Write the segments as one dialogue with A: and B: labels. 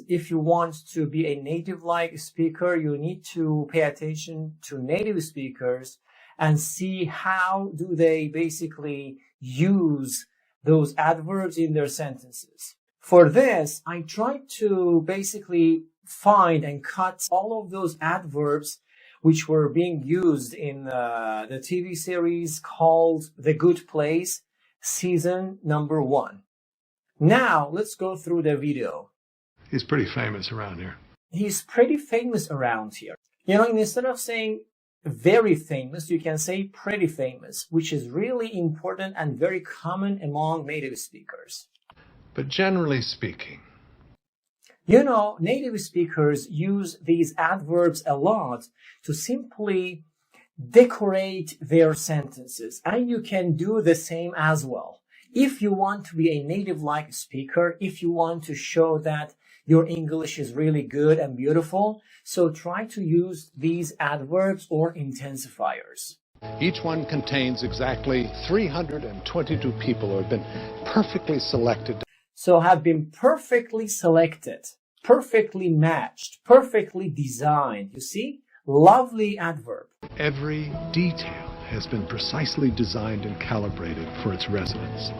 A: if you want to be a native-like speaker, you need to pay attention to native speakers and see how do they basically use those adverbs in their sentences. For this, I tried to basically find and cut all of those adverbs which were being used in the TV series called The Good Place, season number 1. Now, let's go through the video.
B: He's pretty famous around here.
A: He's pretty famous around here. You know, instead of saying very famous, you can say pretty famous, which is really important and very common among native speakers.
B: But generally speaking,
A: you know, native speakers use these adverbs a lot to simply decorate their sentences, and you can do the same as well. If you want to be a native-like speaker, if you want to show that your English is really good and beautiful, so try to use these adverbs or intensifiers.
B: Each one contains exactly 322 people who have been perfectly selected.
A: So have been perfectly selected, perfectly matched, perfectly designed. You see? Lovely adverb.
B: Every detail has been precisely designed and calibrated for its resonance.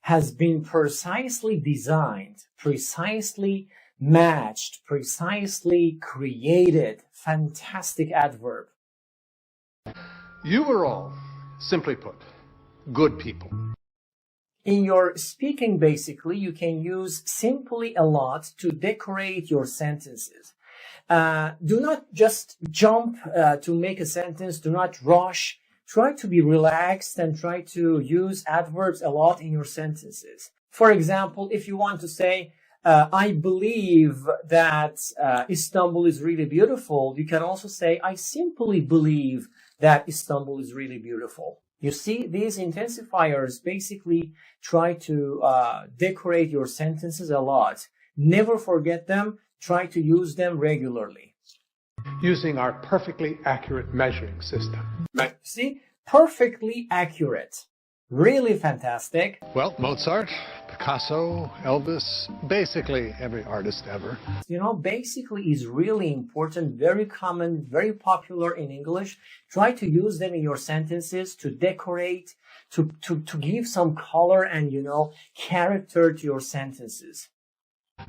A: Has been precisely designed, precisely matched, precisely created. Fantastic adverb.
B: You were all, simply put, good people.
A: In your speaking, basically, you can use simply a lot to decorate your sentences. Do not just jump to make a sentence. Do not rush. Try to be relaxed and try to use adverbs a lot in your sentences. For example, if you want to say, I believe that Istanbul is really beautiful, you can also say, I simply believe that Istanbul is really beautiful. You see, these intensifiers basically try to decorate your sentences a lot. Never forget them. Try to use them regularly.
B: Using our perfectly accurate measuring system.
A: Right. See? Perfectly accurate. Really fantastic.
B: Well, Mozart, Picasso, Elvis, basically every artist ever.
A: You know, basically is really important, very common, very popular in English. Try to use them in your sentences to decorate, to give some color and, you know, character to your sentences.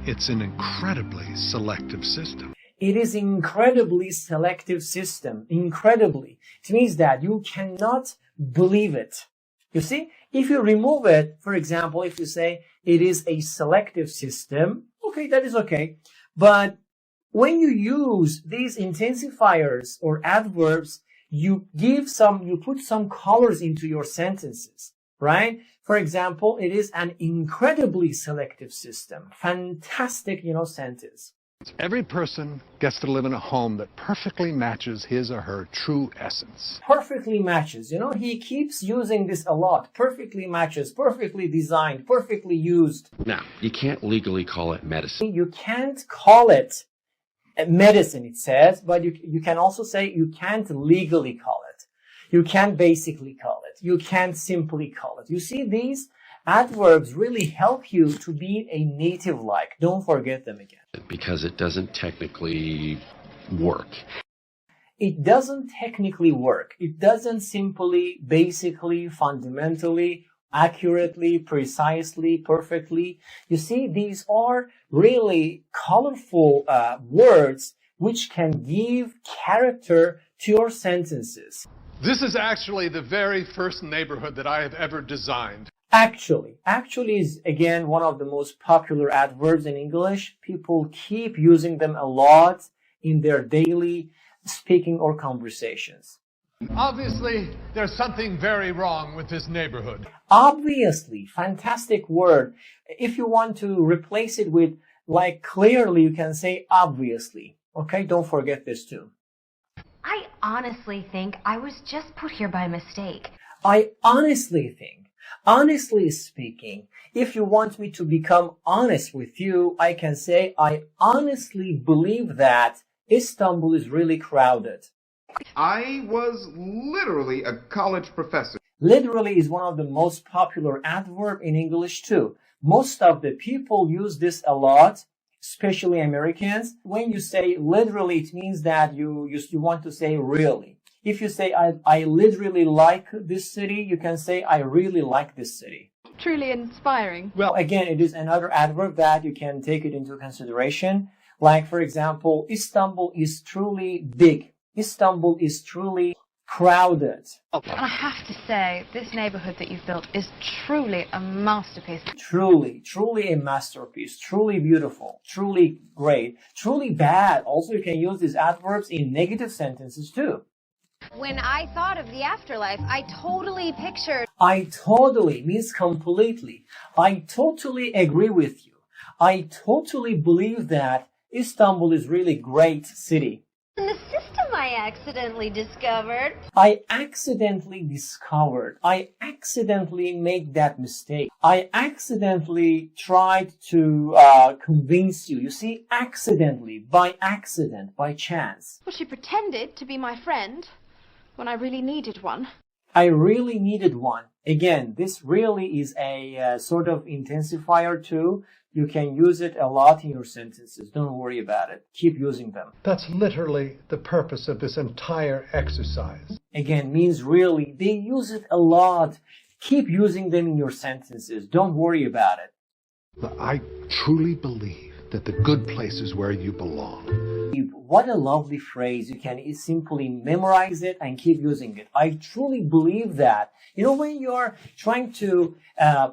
B: It's an incredibly selective system.
A: It is incredibly selective system. Incredibly. It means that you cannot believe it. You see, if you remove it, for example, if you say it is a selective system, okay, that is okay. But when you use these intensifiers or adverbs, you put some colors into your sentences, right? For example, it is an incredibly selective system. Fantastic, you know, sentence.
B: Every person gets to live in a home that perfectly matches his or her true essence.
A: Perfectly matches. You know, he keeps using this a lot. Perfectly matches, perfectly designed, perfectly used.
C: Now, you can't legally call it medicine.
A: You can't call it medicine, it says, but you can also say you can't legally call it. You can't basically call it. You can't simply call it. You see, these adverbs really help you to be a native-like. Don't forget them again.
C: Because it doesn't technically work.
A: It doesn't technically work. It doesn't simply, basically, fundamentally, accurately, precisely, perfectly. You see, these are really colorful words which can give character to your sentences.
B: This is actually the very first neighborhood that I have ever designed.
A: Actually is again one of the most popular adverbs in English. People keep using them a lot in their daily speaking or conversations.
B: Obviously, there's something very wrong with this neighborhood.
A: Obviously, fantastic word. If you want to replace it with like clearly, you can say obviously. Okay, don't forget this too.
D: I honestly think I was just put here by mistake.
A: I honestly think. Honestly speaking, if you want me to become honest with you, I can say I honestly believe that Istanbul is really crowded.
E: I was literally a college professor.
A: Literally is one of the most popular adverb in English too. Most of the people use this a lot especially Americans. When you say literally, it means that you want to say really. If you say, I literally like this city, you can say, I really like this city.
F: Truly inspiring.
A: Well, again, it is another adverb that you can take it into consideration. Like, for example, Istanbul is truly big. Istanbul is truly crowded.
F: And I have to say, this neighborhood that you've built is truly a masterpiece.
A: Truly a masterpiece. Truly beautiful. Truly great. Truly bad. Also, you can use these adverbs in negative sentences too.
D: When I thought of the afterlife, I totally pictured...
A: I totally means completely. I totally agree with you. I totally believe that Istanbul is really great city.
D: In the system I accidentally discovered.
A: I accidentally discovered. I accidentally made that mistake. I accidentally tried to convince you. You see, accidentally, by accident, by chance.
F: Well, she pretended to be my friend when I really needed one.
A: I really needed one. Again, this really is a sort of intensifier too. You can use it a lot in your sentences. Don't worry about it. Keep using them.
B: That's literally the purpose of this entire exercise.
A: Again, means really. They use it a lot. Keep using them in your sentences. Don't worry about it.
B: I truly believe that the good place is where you belong.
A: What a lovely phrase. You can simply memorize it and keep using it. I truly believe that. You know, when you're trying to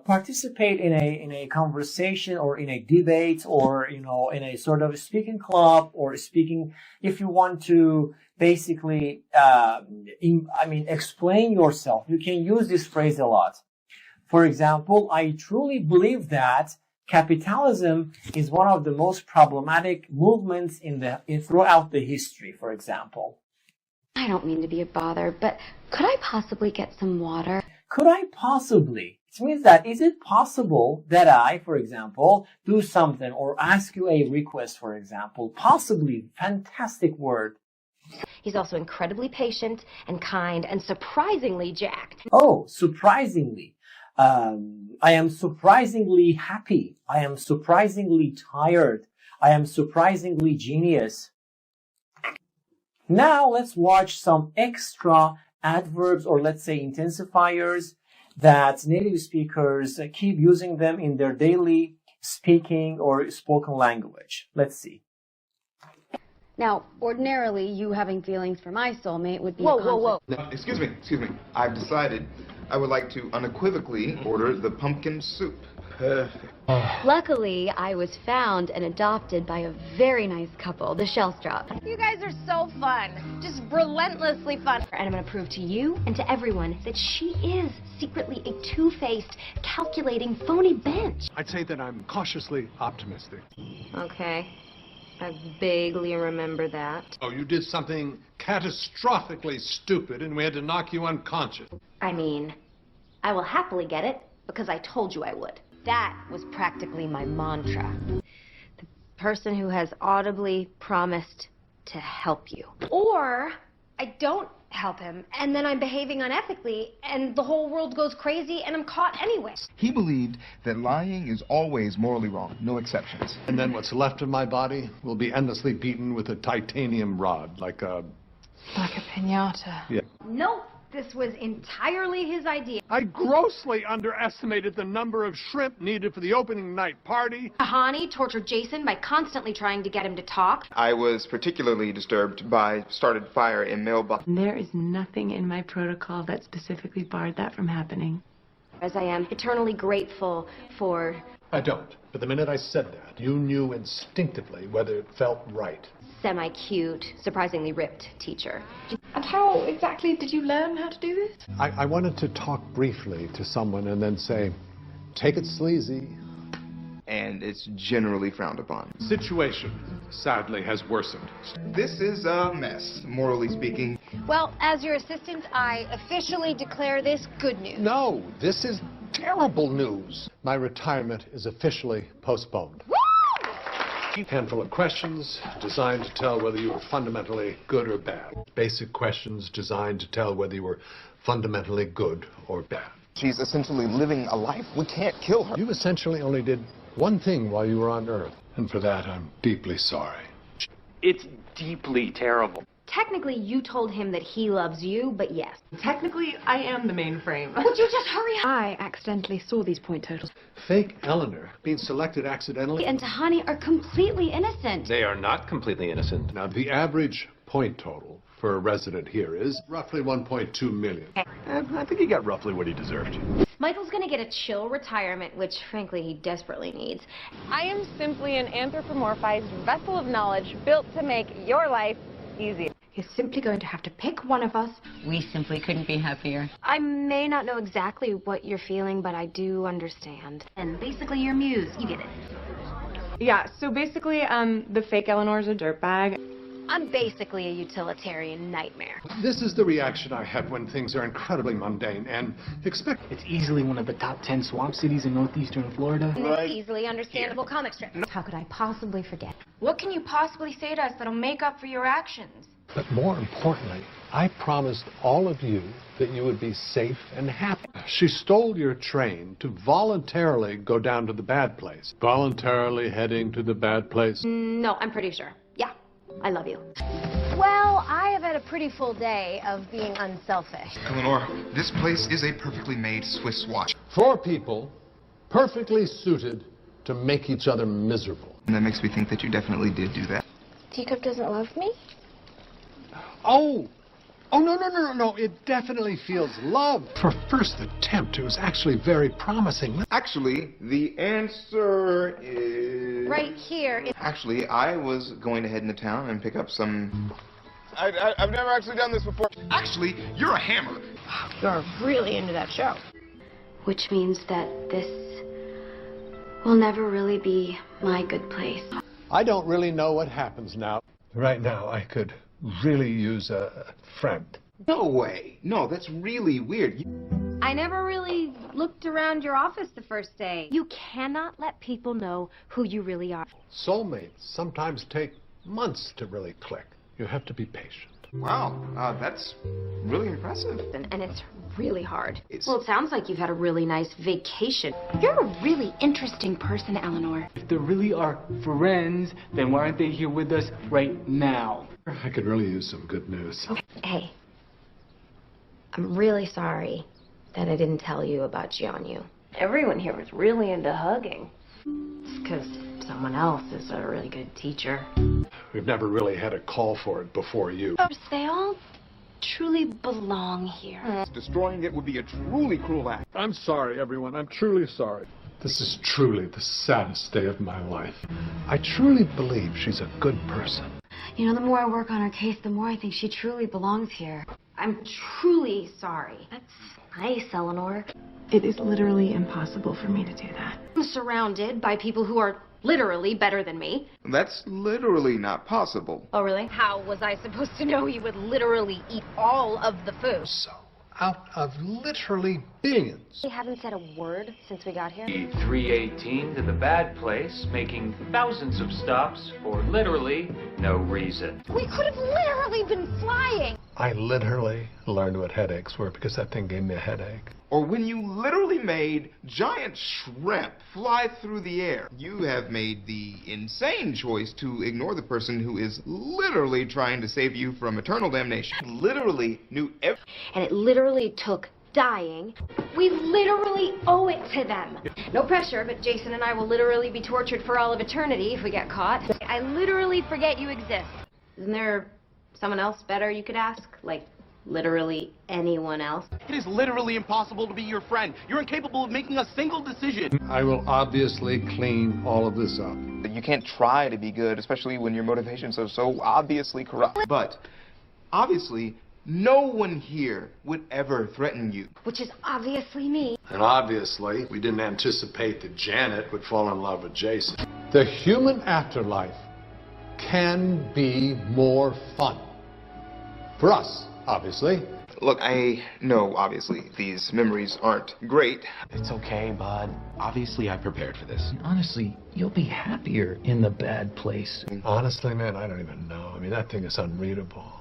A: participate in a conversation or in a debate or, you know, in a sort of speaking club or speaking, if you want to basically, explain yourself, you can use this phrase a lot. For example, I truly believe that capitalism is one of the most problematic movements throughout the history, for example.
D: I don't mean to be a bother, but could I possibly get some water?
A: Could I possibly? It means that is it possible that I, for example, do something or ask you a request, for example? Possibly. Fantastic word.
D: He's also incredibly patient and kind and surprisingly jacked.
A: Oh, surprisingly. I am surprisingly happy. I am surprisingly tired. I am surprisingly genius. Now let's watch some extra adverbs or let's say intensifiers that native speakers keep using them in their daily speaking or spoken language. Let's see.
G: Now, ordinarily, you having feelings for my soulmate would be a conflict.
E: No, excuse me. I've decided I would like to unequivocally order the pumpkin soup. Perfect.
G: Luckily, I was found and adopted by a very nice couple, the Shellstrop.
D: You guys are so fun. Just relentlessly fun. And I'm going to prove to you and to everyone that she is secretly a two-faced, calculating, phony bench.
B: I'd say that I'm cautiously optimistic.
D: Okay. I vaguely remember that.
B: Oh, you did something catastrophically stupid and we had to knock you unconscious.
D: I mean, I will happily get it because I told you I would. That was practically my mantra. The person who has audibly promised to help you. Or I don't help him, and then I'm behaving unethically, and the whole world goes crazy, and I'm caught anyway.
E: He believed that lying is always morally wrong, no exceptions.
B: And then what's left of my body will be endlessly beaten with a titanium rod, like a
F: piñata.
B: Yeah.
D: Nope, this was entirely his idea.
B: I grossly underestimated the number of shrimp needed for the opening night party.
D: Tahani tortured Jason by constantly trying to get him to talk.
E: I was particularly disturbed by started fire in mailbox.
H: There is nothing in my protocol that specifically barred that from happening.
D: As I am eternally grateful for...
B: I don't. But the minute I said that, you knew instinctively whether it felt right.
D: Semi-cute, surprisingly ripped teacher.
F: And how exactly did you learn how to do this?
B: I wanted to talk briefly to someone and then say, take it sleazy.
E: And it's generally frowned upon.
B: Situation, sadly, has worsened.
E: This is a mess, morally speaking.
D: Well, as your assistant, I officially declare this good news.
B: No, this is terrible news. My retirement is officially postponed.
D: Woo!
B: A handful of questions designed to tell whether you were fundamentally good or bad. Basic questions designed to tell whether you were fundamentally good or bad.
E: She's essentially living a life. We can't kill her.
B: You essentially only did one thing while you were on Earth. And for that, I'm deeply sorry.
I: It's deeply terrible.
D: Technically, you told him that he loves you, but yes.
H: Technically, I am the mainframe.
D: Would you just hurry up?
F: I accidentally saw these point totals.
B: Fake Eleanor being selected accidentally.
G: And Tahani are completely innocent.
C: They are not completely innocent.
B: Now, the average point total for a resident here is roughly 1.2 million.
I: I think he got roughly what he deserved.
D: Michael's gonna get a chill retirement, which frankly he desperately needs.
J: I am simply an anthropomorphized vessel of knowledge built to make your life easier.
F: You're simply going to have to pick one of us.
G: We simply couldn't be happier.
D: I may not know exactly what you're feeling, but I do understand.
G: And basically your muse, you get it.
F: Yeah, so basically, the fake Eleanor's a dirtbag.
D: I'm basically a utilitarian nightmare.
B: This is the reaction I have when things are incredibly mundane and expect.
I: It's easily one of the top 10 swamp cities in northeastern Florida.
D: This easily understandable comic strip.
G: How could I possibly forget?
F: What can you possibly say to us that'll make up for your actions?
B: But more importantly, I promised all of you that you would be safe and happy. She stole your train to voluntarily go down to the bad place. Voluntarily heading to the bad place.
D: No, I'm pretty sure. Yeah, I love you. Well, I have had a pretty full day of being unselfish.
E: Eleanor, this place is a perfectly made Swiss watch.
B: 4 people perfectly suited to make each other miserable.
E: And that makes me think that you definitely did do that.
D: Teacup doesn't love me?
B: Oh, no. It definitely feels love. For first attempt, it was actually very promising.
E: Actually, the answer is...
D: Right here.
E: Actually, I was going to head into town and pick up some... I've never actually done this before. Actually, you're a hammer.
D: You're really into that show.
G: Which means that this will never really be my good place.
B: I don't really know what happens now. Right now, I could really use a friend.
E: No way. No, that's really weird.
D: I never really looked around your office the first day. You cannot let people know who you really are.
B: Soulmates sometimes take months to really click. You have to be patient.
E: Wow, that's really impressive.
D: And it's really hard.
G: Well, it sounds like you've had a really nice vacation. You're a really interesting person, Eleanor.
I: If they really are friends, then why aren't they here with us right now?
B: I could really use some good news.
D: Hey, I'm really sorry that I didn't tell you about Jianyu. Everyone here was really into hugging. It's because someone else is a really good teacher.
B: We've never really had a call for it before you.
G: They all truly belong here.
E: Destroying it would be a truly cruel act.
B: I'm sorry, everyone. I'm truly sorry. This is truly the saddest day of my life. I truly believe she's a good person.
G: You know, the more I work on her case, the more I think she truly belongs here.
D: I'm truly sorry. That's nice, Eleanor.
H: It is literally impossible for me to do that.
D: I'm surrounded by people who are literally better than me.
E: That's literally not possible.
D: Oh, really? How was I supposed to know you would literally eat all of the food?
B: So, out of literally billions.
D: We haven't said a word since we got here.
K: 318 to the bad place, making thousands of stops for literally no reason.
D: We could have literally been flying.
B: I literally learned what headaches were because that thing gave me a headache.
E: Or when you literally made giant shrimp fly through the air. You have made the insane choice to ignore the person who is literally trying to save you from eternal damnation. Literally knew everything.
D: And it literally took dying. We literally owe it to them. No pressure, but Jason and I will literally be tortured for all of eternity if we get caught. I literally forget you exist. Isn't there someone else better you could ask? Like, literally anyone else?
I: It is literally impossible to be your friend. You're incapable of making a single decision.
B: I will obviously clean all of this up.
E: You can't try to be good, especially when your motivations are so obviously corrupt. But, obviously, no one here would ever threaten you.
D: Which is obviously me.
B: And obviously, we didn't anticipate that Janet would fall in love with Jason. The human afterlife can be more fun. For us, obviously.
E: Look, I know, obviously, these memories aren't great.
I: It's okay, bud. Obviously, I prepared for this. Honestly, you'll be happier in the bad place.
B: Honestly, man, I don't even know. I mean, that thing is unreadable.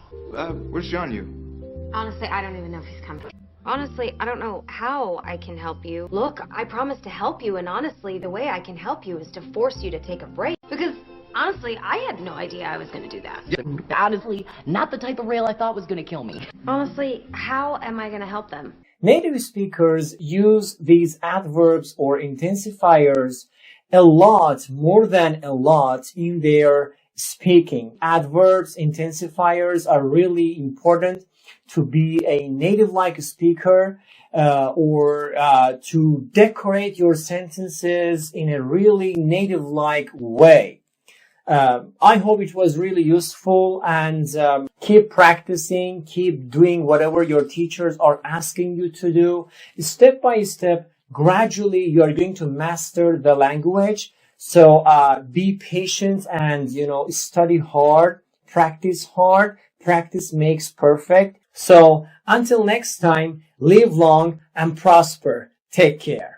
E: Where's Jianyu?
D: Honestly, I don't even know if he's coming. Honestly, I don't know how I can help you. Look, I promise to help you, and honestly, the way I can help you is to force you to take a break. Because, honestly, I had no idea I was going to do that.
L: Honestly, not the type of rail I thought was going to kill me.
D: Honestly, how am I going to help them?
A: Native speakers use these adverbs or intensifiers a lot, more than a lot, in their speaking. Adverbs, intensifiers are really important to be a native-like speaker or to decorate your sentences in a really native-like way. I hope it was really useful, and keep practicing, keep doing whatever your teachers are asking you to do. Step by step, gradually, you are going to master the language. So be patient and, study hard, practice hard. Practice makes perfect. So until next time, live long and prosper. Take care.